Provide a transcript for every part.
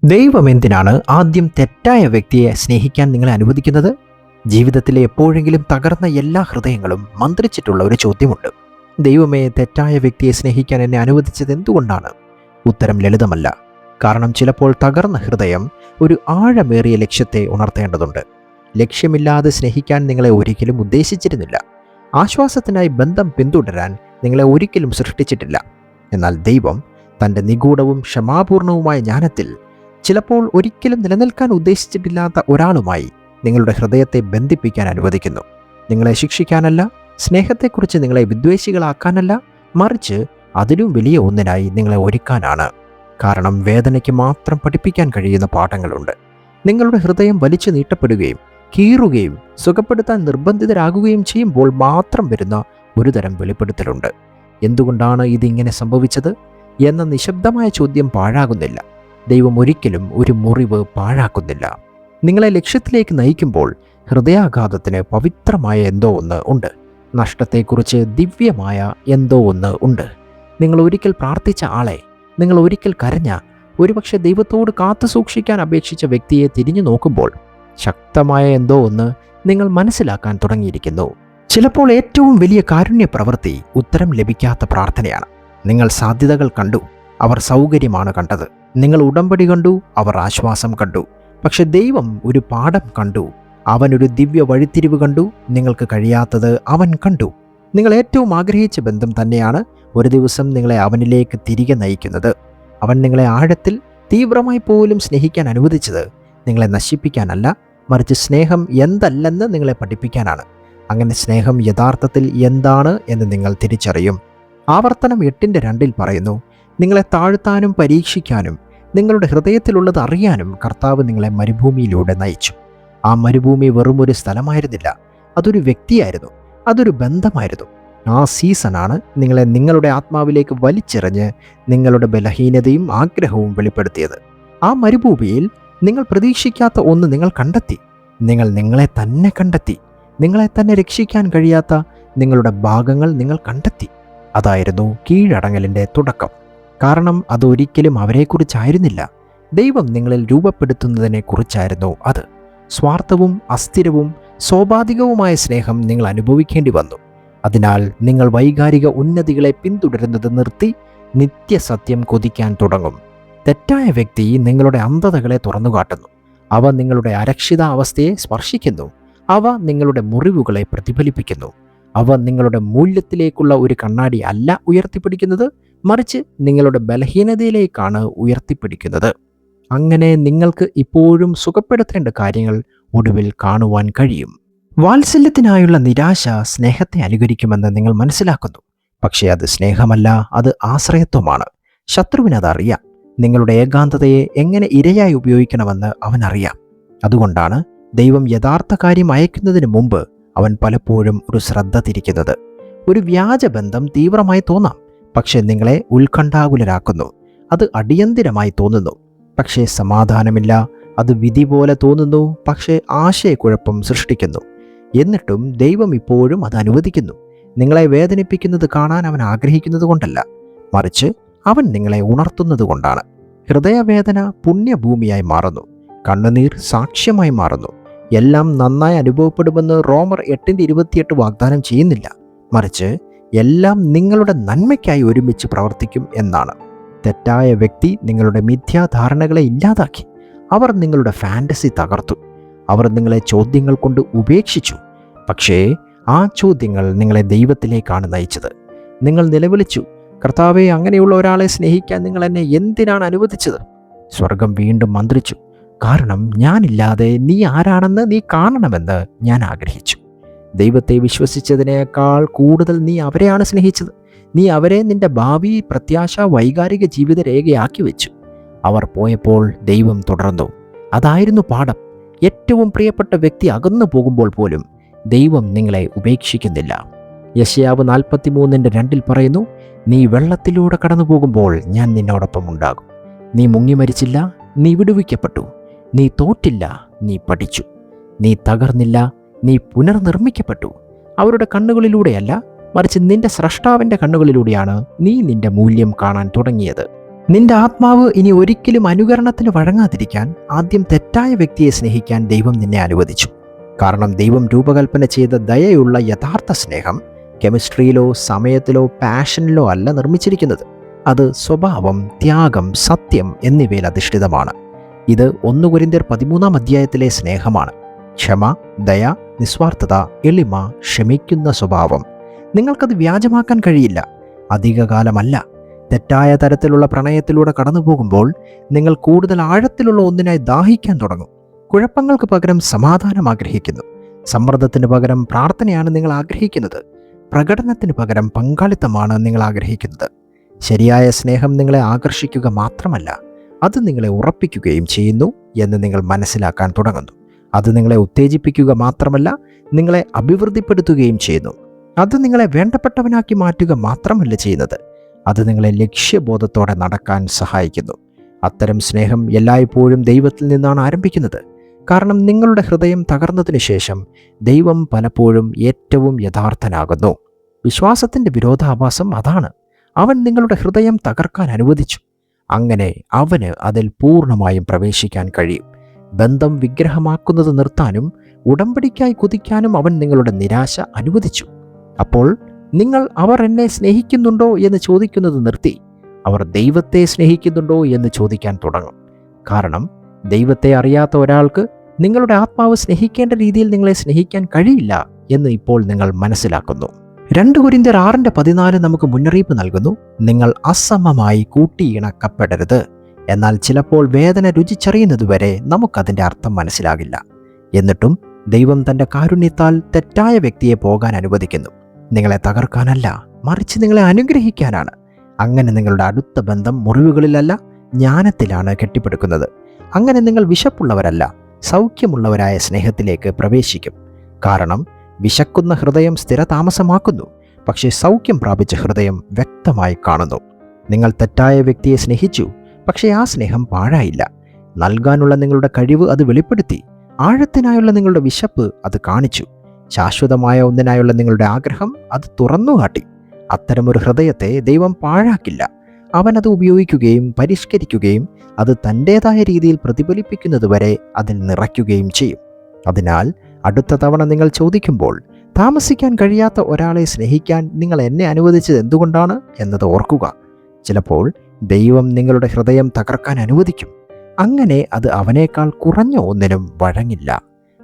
ദൈവം എന്തിനാണ് ആദ്യം തെറ്റായ വ്യക്തിയെ സ്നേഹിക്കാൻ നിങ്ങളെ അനുവദിക്കുന്നത്? ജീവിതത്തിലെ എപ്പോഴെങ്കിലും തകർന്ന എല്ലാ ഹൃദയങ്ങളും മന്ത്രിച്ചിട്ടുള്ള ഒരു ചോദ്യമുണ്ട്. ദൈവമേ, തെറ്റായ വ്യക്തിയെ സ്നേഹിക്കാൻ എന്നെ അനുവദിച്ചത് എന്തുകൊണ്ടാണ്? ഉത്തരം ലളിതമല്ല. കാരണം ചിലപ്പോൾ തകർന്ന ഹൃദയം ഒരു ആഴമേറിയ ലക്ഷ്യത്തെ ഉണർത്തേണ്ടതുണ്ട്. ലക്ഷ്യമില്ലാതെ സ്നേഹിക്കാൻ നിങ്ങളെ ഒരിക്കലും ഉദ്ദേശിച്ചിരുന്നില്ല. ആശ്വാസത്തിനായി ബന്ധം പിന്തുടരാൻ നിങ്ങളെ ഒരിക്കലും സൃഷ്ടിച്ചിട്ടില്ല. എന്നാൽ ദൈവം തൻ്റെ നിഗൂഢവും ക്ഷമാപൂർണവുമായ ജ്ഞാനത്തിൽ ചിലപ്പോൾ ഒരിക്കലും നിലനിൽക്കാൻ ഉദ്ദേശിച്ചിട്ടില്ലാത്ത ഒരാളുമായി നിങ്ങളുടെ ഹൃദയത്തെ ബന്ധിപ്പിക്കാൻ അനുവദിക്കുന്നു. നിങ്ങളെ ശിക്ഷിക്കാനല്ല, സ്നേഹത്തെക്കുറിച്ച് നിങ്ങളെ വിദ്വേഷികളാക്കാനല്ല, മറിച്ച് അതിലും വലിയ ഒന്നിനായി നിങ്ങളെ ഒരുക്കാനാണ്. കാരണം വേദനയ്ക്ക് മാത്രം പഠിപ്പിക്കാൻ കഴിയുന്ന പാഠങ്ങളുണ്ട്. നിങ്ങളുടെ ഹൃദയം വലിച്ചു നീട്ടപ്പെടുകയും കീറുകയും സുഖപ്പെടുത്താൻ നിർബന്ധിതരാകുകയും ചെയ്യുമ്പോൾ മാത്രം വരുന്ന ഒരുതരം വെളിപ്പെടുത്തലുണ്ട്. എന്തുകൊണ്ടാണ് ഇതിങ്ങനെ സംഭവിച്ചത് എന്ന നിശബ്ദമായ ചോദ്യം പാഴാകുന്നില്ല. ദൈവം ഒരിക്കലും ഒരു മുറിവ് പാഴാക്കുന്നില്ല. നിങ്ങളെ ലക്ഷ്യത്തിലേക്ക് നയിക്കുമ്പോൾ ഹൃദയാഘാതത്തിന് പവിത്രമായ എന്തോ ഒന്ന് ഉണ്ട്. നഷ്ടത്തെക്കുറിച്ച് ദിവ്യമായ എന്തോ ഒന്ന് ഉണ്ട്. നിങ്ങൾ ഒരിക്കൽ പ്രാർത്ഥിച്ച ആളെ, നിങ്ങൾ ഒരിക്കൽ കരഞ്ഞ, ഒരുപക്ഷെ ദൈവത്തോട് കാത്തു സൂക്ഷിക്കാൻ അപേക്ഷിച്ച വ്യക്തിയെ തിരിഞ്ഞു നോക്കുമ്പോൾ ശക്തമായ എന്തോ ഒന്ന് നിങ്ങൾ മനസ്സിലാക്കാൻ തുടങ്ങിയിരിക്കുന്നു. ചിലപ്പോൾ ഏറ്റവും വലിയ കാരുണ്യ പ്രവൃത്തി ഉത്തരം ലഭിക്കാത്ത പ്രാർത്ഥനയാണ്. നിങ്ങൾ സാധ്യതകൾ കണ്ടു, അവർ സൗകര്യമാണ് കണ്ടത്. നിങ്ങൾ ഉടമ്പടി കണ്ടു, അവർ ആശ്വാസം കണ്ടു. പക്ഷെ ദൈവം ഒരു പാഠം കണ്ടു. അവനൊരു ദിവ്യ വഴിത്തിരിവ് കണ്ടു. നിങ്ങൾക്ക് കഴിയാത്തത് അവൻ കണ്ടു. നിങ്ങൾ ഏറ്റവും ആഗ്രഹിച്ച ബന്ധം തന്നെയാണ് ഒരു ദിവസം നിങ്ങളെ അവനിലേക്ക് തിരികെ നയിക്കുന്നത്. അവൻ നിങ്ങളെ ആഴത്തിൽ തീവ്രമായി പോലും സ്നേഹിക്കാൻ അനുവദിച്ചത് നിങ്ങളെ നശിപ്പിക്കാനല്ല, മറിച്ച് സ്നേഹം എന്തല്ലെന്ന് നിങ്ങളെ പഠിപ്പിക്കാനാണ്. അങ്ങനെ സ്നേഹം യഥാർത്ഥത്തിൽ എന്താണ് എന്ന് നിങ്ങൾ തിരിച്ചറിയും. ആവർത്തനം 8:2 പറയുന്നു, നിങ്ങളെ താഴ്ത്താനും പരീക്ഷിക്കാനും നിങ്ങളുടെ ഹൃദയത്തിലുള്ളത് അറിയാനും കർത്താവ് നിങ്ങളെ മരുഭൂമിയിലൂടെ നയിച്ചു. ആ മരുഭൂമി വെറുമൊരു സ്ഥലമായിരുന്നില്ല, അതൊരു വ്യക്തിയായിരുന്നു, അതൊരു ബന്ധമായിരുന്നു. ആ സീസണാണ് നിങ്ങളെ നിങ്ങളുടെ ആത്മാവിലേക്ക് വലിച്ചെറിഞ്ഞ് നിങ്ങളുടെ ബലഹീനതയും ആഗ്രഹവും വെളിപ്പെടുത്തിയത്. ആ മരുഭൂമിയിൽ നിങ്ങൾ പ്രതീക്ഷിക്കാത്ത ഒന്ന് നിങ്ങൾ കണ്ടെത്തി. നിങ്ങൾ നിങ്ങളെ തന്നെ കണ്ടെത്തി. നിങ്ങളെ തന്നെ രക്ഷിക്കാൻ കഴിയാത്ത നിങ്ങളുടെ ഭാഗങ്ങൾ നിങ്ങൾ കണ്ടെത്തി. അതായിരുന്നു കീഴടങ്ങലിൻ്റെ തുടക്കം. കാരണം അതൊരിക്കലും അവരെക്കുറിച്ചായിരുന്നില്ല, ദൈവം നിങ്ങളിൽ രൂപപ്പെടുത്തുന്നതിനെക്കുറിച്ചായിരുന്നു അത്. സ്വാർത്ഥവും അസ്ഥിരവും സ്വാഭാവികവുമായ സ്നേഹം നിങ്ങൾ അനുഭവിക്കേണ്ടി വന്നു. അതിനാൽ നിങ്ങൾ വൈകാരിക ഉന്നതികളെ പിന്തുടരുന്നത് നിർത്തി നിത്യസത്യം കൊതിക്കാൻ തുടങ്ങും. തെറ്റായ വ്യക്തി നിങ്ങളുടെ അന്ധതകളെ തുറന്നുകാട്ടുന്നു. അവ നിങ്ങളുടെ അരക്ഷിതാവസ്ഥയെ സ്പർശിക്കുന്നു. അവ നിങ്ങളുടെ മുറിവുകളെ പ്രതിഫലിപ്പിക്കുന്നു. അവ നിങ്ങളുടെ മൂല്യത്തിലേക്കുള്ള ഒരു കണ്ണാടി അല്ല ഉയർത്തിപ്പിടിക്കുന്നത്, മറിച്ച് നിങ്ങളുടെ ബലഹീനതയിലേക്കാണ് ഉയർത്തിപ്പിടിക്കുന്നത്. അങ്ങനെ നിങ്ങൾക്ക് ഇപ്പോഴും സുഖപ്പെടുത്തേണ്ട കാര്യങ്ങൾ ഒടുവിൽ കാണുവാൻ കഴിയും. വാത്സല്യത്തിനായുള്ള നിരാശ സ്നേഹത്തെ അനുകരിക്കുമെന്ന് നിങ്ങൾ മനസ്സിലാക്കുന്നു. പക്ഷേ അത് സ്നേഹമല്ല, അത് ആശ്രയത്വമാണ്. ശത്രുവിനതറിയാം. നിങ്ങളുടെ ഏകാന്തതയെ എങ്ങനെ ഇരയായി ഉപയോഗിക്കണമെന്ന് അവനറിയാം. അതുകൊണ്ടാണ് ദൈവം യഥാർത്ഥ കാര്യം അയക്കുന്നതിന് മുമ്പ് അവൻ പലപ്പോഴും ഒരു ശ്രദ്ധ തിരിക്കുന്നത്. ഒരു വ്യാജബന്ധം തീവ്രമായി തോന്നാം, പക്ഷേ നിങ്ങളെ ഉത്കണ്ഠാകുലരാക്കുന്നു. അത് അടിയന്തിരമായി തോന്നുന്നു, പക്ഷേ സമാധാനമില്ല. അത് വിധി പോലെ തോന്നുന്നു, പക്ഷേ ആശയക്കുഴപ്പം സൃഷ്ടിക്കുന്നു. എന്നിട്ടും ദൈവം ഇപ്പോഴും അത് അനുവദിക്കുന്നു. നിങ്ങളെ വേദനിപ്പിക്കുന്നത് കാണാൻ അവൻ ആഗ്രഹിക്കുന്നത് കൊണ്ടല്ല, മറിച്ച് അവൻ നിങ്ങളെ ഉണർത്തുന്നത് കൊണ്ടാണ്. ഹൃദയവേദന പുണ്യഭൂമിയായി മാറുന്നു. കണ്ണുനീർ സാക്ഷ്യമായി മാറുന്നു. എല്ലാം നന്നായി അനുഭവപ്പെടുമെന്ന് റോമർ 8:28 വാഗ്ദാനം ചെയ്യുന്നില്ല, മറിച്ച് എല്ലാം നിങ്ങളുടെ നന്മയ്ക്കായി ഒരുമിച്ച് പ്രവർത്തിക്കും എന്നാണ്. തെറ്റായ വ്യക്തി നിങ്ങളുടെ മിഥ്യാധാരണകളെ ഇല്ലാതാക്കി. അവർ നിങ്ങളുടെ ഫാൻറ്റസി തകർത്തു. അവർ നിങ്ങളെ ചോദ്യങ്ങൾ കൊണ്ട് ഉപേക്ഷിച്ചു. പക്ഷേ ആ ചോദ്യങ്ങൾ നിങ്ങളെ ദൈവത്തിലേക്കാണ് നയിച്ചത്. നിങ്ങൾ നിലവിളിച്ചു, കർത്താവേ, അങ്ങനെയുള്ള ഒരാളെ സ്നേഹിക്കാൻ നിങ്ങൾ എന്നെ എന്തിനാണ് അനുവദിച്ചത്? സ്വർഗം വീണ്ടും മന്ത്രിച്ചു, കാരണം ഞാനില്ലാതെ നീ ആരാണെന്ന് നീ കാണണമെന്ന് ഞാൻ ആഗ്രഹിച്ചു. ദൈവത്തെ വിശ്വസിച്ചതിനേക്കാൾ കൂടുതൽ നീ അവരെയാണ് സ്നേഹിച്ചത്. നീ അവരെ നിന്റെ ഭാവി പ്രത്യാശ വൈകാരിക ജീവിത രേഖയാക്കി വെച്ചു. അവർ പോയപ്പോൾ ദൈവം തുടർന്നു. അതായിരുന്നു പാഠം. ഏറ്റവും പ്രിയപ്പെട്ട വ്യക്തി അകന്നു പോകുമ്പോൾ പോലും ദൈവം നിങ്ങളെ ഉപേക്ഷിക്കുന്നില്ല. യെശയ്യാവ് 43:2 പറയുന്നു, നീ വെള്ളത്തിലൂടെ കടന്നു പോകുമ്പോൾ ഞാൻ നിന്നോടൊപ്പം ഉണ്ടാകും. നീ മുങ്ങി മരിച്ചില്ല, നീ വിടുവിക്കപ്പെട്ടു. നീ തോറ്റില്ല, നീ പഠിച്ചു. നീ തകർന്നില്ല, നീ പുനർനിർമ്മിക്കപ്പെട്ടു. അവരുടെ കണ്ണുകളിലൂടെയല്ല, മറിച്ച് നിന്റെ സ്രഷ്ടാവിൻ്റെ കണ്ണുകളിലൂടെയാണ് നീ നിന്റെ മൂല്യം കാണാൻ തുടങ്ങിയത്. നിന്റെ ആത്മാവ് ഇനി ഒരിക്കലും അനുകരണത്തിന് വഴങ്ങാതിരിക്കാൻ ആദ്യം തെറ്റായ വ്യക്തിയെ സ്നേഹിക്കാൻ ദൈവം നിന്നെ അനുവദിച്ചു. കാരണം ദൈവം രൂപകൽപ്പന ചെയ്ത ദയയുള്ള യഥാർത്ഥ സ്നേഹം കെമിസ്ട്രിയിലോ സമയത്തിലോ പാഷനിലോ അല്ല നിർമ്മിച്ചിരിക്കുന്നത്. അത് സ്വഭാവം, ത്യാഗം, സത്യം എന്നിവയിൽ അധിഷ്ഠിതമാണ്. ഇത് 1 കൊരിന്ത്യർ 13 അധ്യായത്തിലെ സ്നേഹമാണ്. ക്ഷമ, ദയ, നിസ്വാർത്ഥത, എളിമ, ക്ഷമിക്കുന്ന സ്വഭാവം. നിങ്ങൾക്കത് വ്യാജമാക്കാൻ കഴിയില്ല. അധികകാലമല്ല. തെറ്റായ തരത്തിലുള്ള പ്രണയത്തിലൂടെ കടന്നു പോകുമ്പോൾ നിങ്ങൾ കൂടുതൽ ആഴത്തിലുള്ള ഒന്നിനായി ദാഹിക്കാൻ തുടങ്ങും. കുഴപ്പങ്ങൾക്ക് പകരം സമാധാനം ആഗ്രഹിക്കുന്നു. സമ്മർദ്ദത്തിന് പകരം പ്രാർത്ഥനയാണ് നിങ്ങൾ ആഗ്രഹിക്കുന്നത്. പ്രകടനത്തിന് പകരം പങ്കാളിത്തമാണ് നിങ്ങൾ ആഗ്രഹിക്കുന്നത്. ശരിയായ സ്നേഹം നിങ്ങളെ ആകർഷിക്കുക മാത്രമല്ല, അത് നിങ്ങളെ ഉറപ്പിക്കുകയും ചെയ്യുന്നു എന്ന് നിങ്ങൾ മനസ്സിലാക്കാൻ തുടങ്ങുന്നു. അത് നിങ്ങളെ ഉത്തേജിപ്പിക്കുക മാത്രമല്ല, നിങ്ങളെ അഭിവൃദ്ധിപ്പെടുത്തുകയും ചെയ്യുന്നു. അത് നിങ്ങളെ വേണ്ടപ്പെട്ടവനാക്കി മാറ്റുക മാത്രമല്ല ചെയ്യുന്നത്, അത് നിങ്ങളെ ലക്ഷ്യബോധത്തോടെ നടക്കാൻ സഹായിക്കുന്നു. അത്തരം സ്നേഹം എല്ലായ്പ്പോഴും ദൈവത്തിൽ നിന്നാണ് ആരംഭിക്കുന്നത്. കാരണം നിങ്ങളുടെ ഹൃദയം തകർന്നതിന് ശേഷം ദൈവം പലപ്പോഴും ഏറ്റവും യഥാർത്ഥനാകുന്നു. വിശ്വാസത്തിൻ്റെ വിരോധാഭാസം അതാണ്. അവൻ നിങ്ങളുടെ ഹൃദയം തകർക്കാൻ അനുവദിച്ചു. അങ്ങനെ അവന് അതിൽ പൂർണ്ണമായും പ്രവേശിക്കാൻ കഴിയും. ബന്ധം വിഗ്രഹമാക്കുന്നത് നിർത്താനും ഉടമ്പടിക്കായി കുതിക്കാനും അവൻ നിങ്ങളുടെ നിരാശ അനുവദിച്ചു. അപ്പോൾ നിങ്ങൾ അവർ എന്നെ സ്നേഹിക്കുന്നുണ്ടോ എന്ന് ചോദിക്കുന്നത് നിർത്തി അവർ ദൈവത്തെ സ്നേഹിക്കുന്നുണ്ടോ എന്ന് ചോദിക്കാൻ തുടങ്ങും. കാരണം ദൈവത്തെ അറിയാത്ത ഒരാൾക്ക് നിങ്ങളുടെ ആത്മാവ് സ്നേഹിക്കേണ്ട രീതിയിൽ നിങ്ങളെ സ്നേഹിക്കാൻ കഴിയില്ല എന്ന് ഇപ്പോൾ നിങ്ങൾ മനസ്സിലാക്കുന്നു. 2 കൊരിന്ത്യർ 6:14 നമുക്ക് മുന്നറിയിപ്പ് നൽകുന്നു. നിങ്ങൾ അസമമായി കൂട്ടിയിണക്കപ്പെടരുത്. എന്നാൽ ചിലപ്പോൾ വേദന രുചിച്ചറിയുന്നതുവരെ നമുക്കതിൻ്റെ അർത്ഥം മനസ്സിലാകില്ല. എന്നിട്ടും ദൈവം തൻ്റെ കാരുണ്യത്താൽ തെറ്റായ വ്യക്തിയെ പോകാൻ അനുവദിക്കുന്നു. നിങ്ങളെ തകർക്കാനല്ല, മറിച്ച് നിങ്ങളെ അനുഗ്രഹിക്കാനാണ്. അങ്ങനെ നിങ്ങളുടെ അടുത്ത ബന്ധം മുറിവുകളിലല്ല, ജ്ഞാനത്തിലാണ് കെട്ടിപ്പടുക്കുന്നത്. അങ്ങനെ നിങ്ങൾ വിശപ്പുള്ളവരല്ല, സൗഖ്യമുള്ളവരായ സ്നേഹത്തിലേക്ക് പ്രവേശിക്കും. കാരണം വിശക്കുന്ന ഹൃദയം സ്ഥിരതാമസമാക്കുന്നു, പക്ഷേ സൗഖ്യം പ്രാപിച്ച ഹൃദയം വ്യക്തമായി കാണുന്നു. നിങ്ങൾ തെറ്റായ വ്യക്തിയെ സ്നേഹിച്ചു, പക്ഷേ ആ സ്നേഹം പാഴായില്ല. നൽകാനുള്ള നിങ്ങളുടെ കഴിവ് അത് വെളിപ്പെടുത്തി. ആഴത്തിനായുള്ള നിങ്ങളുടെ വിശപ്പ് അത് കാണിച്ചു. ശാശ്വതമായ ഒന്നിനായുള്ള നിങ്ങളുടെ ആഗ്രഹം അത് തുറന്നുകാട്ടി. അത്തരമൊരു ഹൃദയത്തെ ദൈവം പാഴാക്കില്ല. അവൻ അത് ഉപയോഗിക്കുകയും പരിഷ്കരിക്കുകയും അത് തൻ്റേതായ രീതിയിൽ പ്രതിഫലിപ്പിക്കുന്നതുവരെ അതിൽ നിറയ്ക്കുകയും ചെയ്യും. അതിനാൽ അടുത്ത തവണ നിങ്ങൾ ചോദിക്കുമ്പോൾ താമസിക്കാൻ കഴിയാത്ത ഒരാളെ സ്നേഹിക്കാൻ നിങ്ങൾ എന്നെ അനുവദിച്ചത് എന്തുകൊണ്ടാണ് എന്നത് ഓർക്കുക. ചിലപ്പോൾ ദൈവം നിങ്ങളുടെ ഹൃദയം തകർക്കാൻ അനുവദിക്കും. അങ്ങനെ അത് അവനേക്കാൾ കുറഞ്ഞ ഒന്നിനും വഴങ്ങില്ല.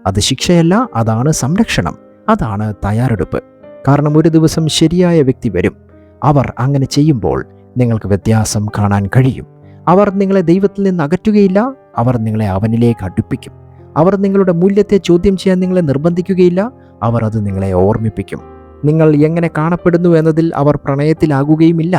അത് ശിക്ഷയല്ല, അതാണ് സംരക്ഷണം, അതാണ് തയ്യാറെടുപ്പ്. കാരണം ഒരു ദിവസം ശരിയായ വ്യക്തി വരും. അവർ അങ്ങനെ ചെയ്യുമ്പോൾ നിങ്ങൾക്ക് വ്യത്യാസം കാണാൻ കഴിയും. അവർ നിങ്ങളെ ദൈവത്തിൽ നിന്ന് അകറ്റുകയില്ല, അവർ നിങ്ങളെ അവനിലേക്ക് അടുപ്പിക്കും. അവർ നിങ്ങളുടെ മൂല്യത്തെ ചോദ്യം ചെയ്യാൻ നിങ്ങളെ നിർബന്ധിക്കുകയില്ല, അവർ അത് നിങ്ങളെ ഓർമ്മിപ്പിക്കും. നിങ്ങൾ എങ്ങനെ കാണപ്പെടുന്നു എന്നതിൽ അവർ പ്രണയത്തിലാകുകയുമില്ല.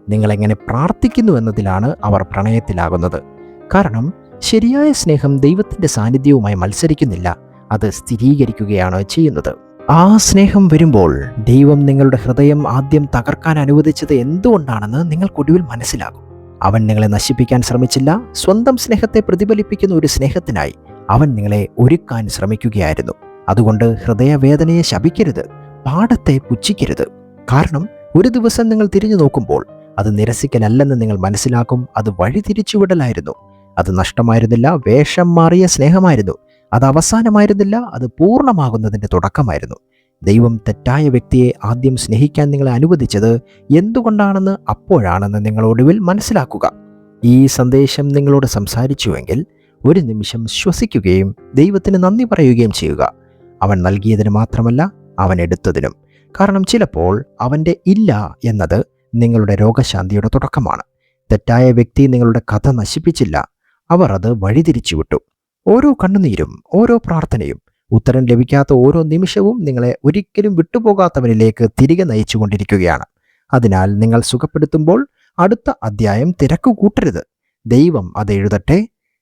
നിങ്ങളെങ്ങനെ പ്രാർത്ഥിക്കുന്നു എന്നതിലാണ് അവർ പ്രണയത്തിലാകുന്നത്. കാരണം ശരിയായ സ്നേഹം ദൈവത്തിൻ്റെ സാന്നിധ്യവുമായി മത്സരിക്കുന്നില്ല, അത് സ്ഥിരീകരിക്കുകയാണ് ചെയ്യുന്നത്. ആ സ്നേഹം വരുമ്പോൾ ദൈവം നിങ്ങളുടെ ഹൃദയം ആദ്യം തകർക്കാൻ അനുവദിച്ചത് എന്തുകൊണ്ടാണെന്ന് നിങ്ങൾക്കൊടുവിൽ മനസ്സിലാകും. അവൻ നിങ്ങളെ നശിപ്പിക്കാൻ ശ്രമിച്ചില്ല. സ്വന്തം സ്നേഹത്തെ പ്രതിഫലിപ്പിക്കുന്ന ഒരു സ്നേഹത്തിനായി അവൻ നിങ്ങളെ ഒരുക്കാൻ ശ്രമിക്കുകയായിരുന്നു. അതുകൊണ്ട് ഹൃദയവേദനയെ ശപിക്കരുത്, പാഠത്തെ പുച്ഛിക്കരുത്. കാരണം ഒരു ദിവസം നിങ്ങൾ തിരിഞ്ഞു നോക്കുമ്പോൾ അത് നിരസിക്കലല്ലെന്ന് നിങ്ങൾ മനസ്സിലാക്കും. അത് വഴിതിരിച്ചുവിടലായിരുന്നു. അത് നഷ്ടമായിരുന്നില്ല, വേഷം മാറിയ സ്നേഹമായിരുന്നു. അത് അവസാനമായിരുന്നില്ല, അത് പൂർണ്ണമാകുന്നതിൻ്റെ തുടക്കമായിരുന്നു. ദൈവം തെറ്റായ വ്യക്തിയെ ആദ്യം സ്നേഹിക്കാൻ നിങ്ങളെ അനുവദിച്ചത് എന്തുകൊണ്ടാണെന്ന് അപ്പോഴാണെന്ന് നിങ്ങൾ ഒടുവിൽ മനസ്സിലാക്കുക. ഈ സന്ദേശം നിങ്ങളോട് സംസാരിച്ചുവെങ്കിൽ ഒരു നിമിഷം ശ്വസിക്കുകയും ദൈവത്തിന് നന്ദി പറയുകയും ചെയ്യുക. അവൻ നൽകിയതിന് മാത്രമല്ല, അവൻ എടുത്തതിനും. കാരണം ചിലപ്പോൾ അവൻ്റെ ഇല്ല എന്നത് നിങ്ങളുടെ രോഗശാന്തിയുടെ തുടക്കമാണ്. തെറ്റായ വ്യക്തി നിങ്ങളുടെ കഥ നശിപ്പിച്ചില്ല, അവർ അത് വഴിതിരിച്ചുവിട്ടു. ഓരോ കണ്ണുനീരും, ഓരോ പ്രാർത്ഥനയും, ഉത്തരം ലഭിക്കാത്ത ഓരോ നിമിഷവും നിങ്ങളെ ഒരിക്കലും വിട്ടുപോകാത്തവനിലേക്ക് തിരികെ നയിച്ചുകൊണ്ടിരിക്കുകയാണ്. അതിനാൽ നിങ്ങൾ സുഖപ്പെടുത്തുമ്പോൾ അടുത്ത അധ്യായം തിരക്ക് കൂട്ടരുത്. ദൈവം അത് എഴുതട്ടെ.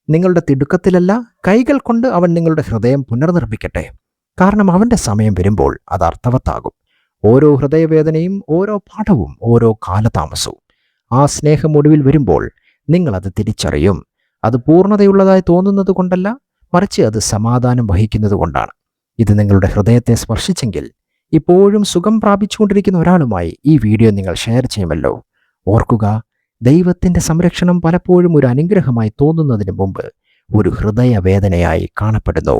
നിങ്ങളുടെ തിടുക്കത്തിലല്ല, കൈകൾ കൊണ്ട് അവൻ നിങ്ങളുടെ ഹൃദയം പുനർനിർമ്മിക്കട്ടെ. കാരണം അവൻ്റെ സമയം വരുമ്പോൾ അത് അർത്ഥവത്താകും. ഓരോ ഹൃദയവേദനയും, ഓരോ പാഠവും, ഓരോ കാലതാമസവും, ആ സ്നേഹം ഒടുവിൽ വരുമ്പോൾ നിങ്ങളത് തിരിച്ചറിയും. അത് പൂർണ്ണതയുള്ളതായി തോന്നുന്നത് കൊണ്ടല്ല, മറിച്ച് അത് സമാധാനം വഹിക്കുന്നത് കൊണ്ടാണ്. ഇത് നിങ്ങളുടെ ഹൃദയത്തെ സ്പർശിച്ചെങ്കിൽ ഇപ്പോഴും സുഖം പ്രാപിച്ചുകൊണ്ടിരിക്കുന്ന ഒരാളുമായി ഈ വീഡിയോ നിങ്ങൾ ഷെയർ ചെയ്യുമല്ലോ. ഓർക്കുക, ദൈവത്തിൻ്റെ സംരക്ഷണം പലപ്പോഴും ഒരു അനുഗ്രഹമായി തോന്നുന്നതിന് മുമ്പ് ഒരു ഹൃദയവേദനയായി കാണപ്പെടുന്നു.